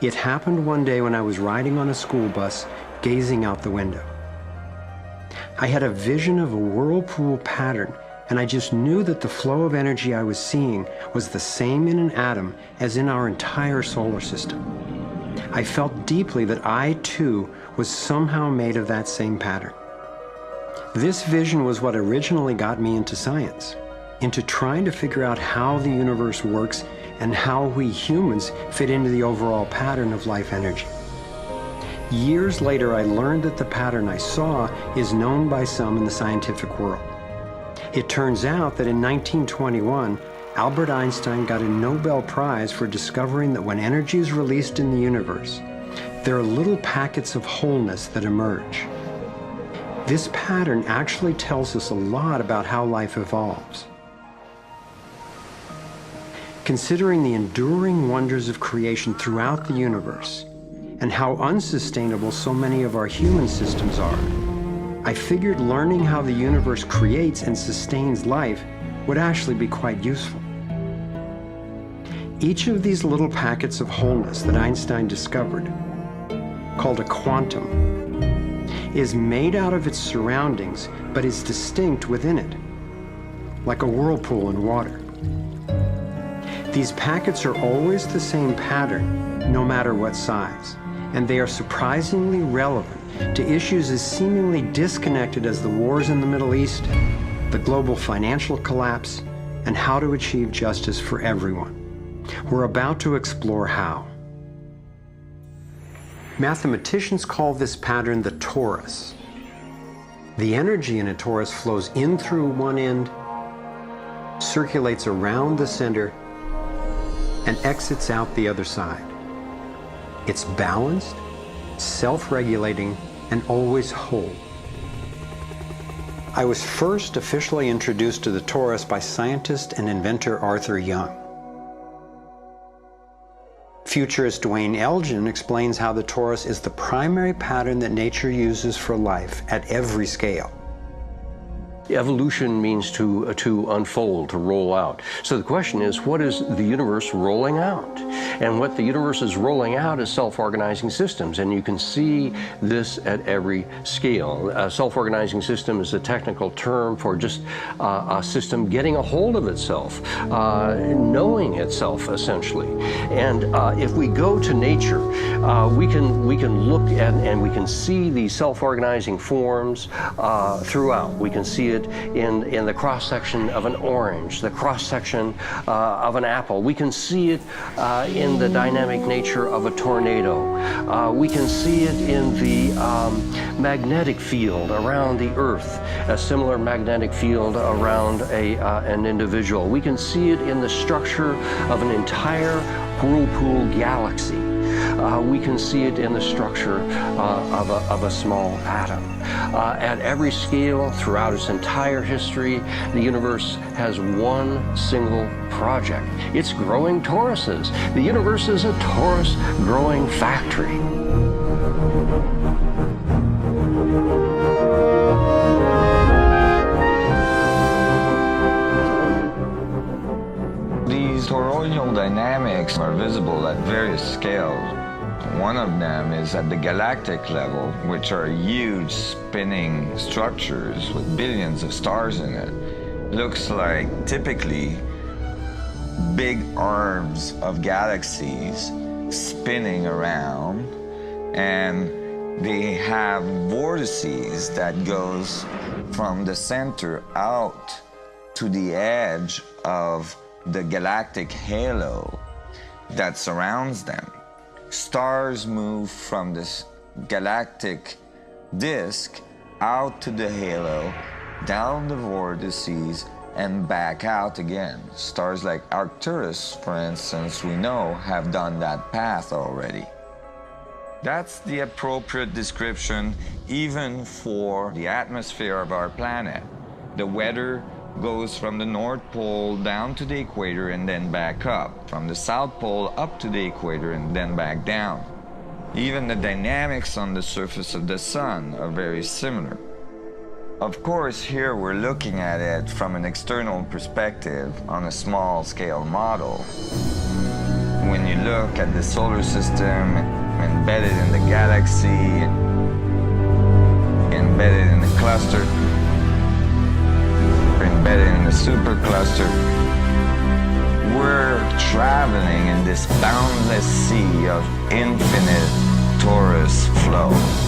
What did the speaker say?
It happened one day when I was riding on a school bus, gazing out the window. I had a vision of a whirlpool pattern, and I just knew that the flow of energy I was seeing was the same in an atom as in our entire solar system. I felt deeply that I, too, was somehow made of that same pattern. This vision was what originally got me into science, into trying to figure out how the universe works and how we humans fit into the overall pattern of life energy. Years later, I learned that the pattern I saw is known by some in the scientific world. It turns out that in 1921, Albert Einstein got a Nobel Prize for discovering that when energy is released in the universe, there are little packets of wholeness that emerge. This pattern actually tells us a lot about how life evolves. Considering the enduring wonders of creation throughout the universe, and how unsustainable so many of our human systems are, I figured learning how the universe creates and sustains life would actually be quite useful. Each of these little packets of wholeness that Einstein discovered, called a quantum, is made out of its surroundings, but is distinct within it, like a whirlpool in water. These packets are always the same pattern, no matter what size, and they are surprisingly relevant to issues as seemingly disconnected as the wars in the Middle East, the global financial collapse, and how to achieve justice for everyone. We're about to explore how. Mathematicians call this pattern the torus. The energy in a torus flows in through one end, circulates around the center, and exits out the other side. It's balanced, self-regulating, and always whole. I was first officially introduced to the torus by scientist and inventor Arthur Young. Futurist Dwayne Elgin explains how the torus is the primary pattern that nature uses for life at every scale. Evolution means to unfold, to roll out. So the question is, what is the universe rolling out? And what the universe is rolling out is self-organizing systems, and you can see this at every scale. A self-organizing system is a technical term for just a system getting a hold of itself, knowing itself, essentially. And if we go to nature, we can look at and we can see these self-organizing forms throughout. We can see it in the cross-section of an orange, the cross-section of an apple. We can see it in the dynamic nature of a tornado. We can see it in the magnetic field around the Earth, a similar magnetic field around an individual. We can see it in the structure of an entire whirlpool galaxy. We can see it in the structure of a small atom. At every scale, throughout its entire history, the universe has one single project. It's growing toruses. The universe is a torus growing factory. These toroidal dynamics are visible at various scales. One of them is at the galactic level, which are huge spinning structures with billions of stars in it. Looks like typically big arms of galaxies spinning around, and they have vortices that goes from the center out to the edge of the galactic halo that surrounds them. Stars move from this galactic disk out to the halo, down the vortices, and back out again. Stars like Arcturus, for instance, we know have done that path already. That's the appropriate description even for the atmosphere of our planet. The weather goes from the North Pole down to the equator and then back up, from the South Pole up to the equator and then back down. Even the dynamics on the surface of the sun are very similar. Of course, here we're looking at it from an external perspective on a small-scale model. when you look at the solar system embedded in the galaxy, embedded in the cluster, embedded in the supercluster, we're traveling in this boundless sea of infinite torus flow.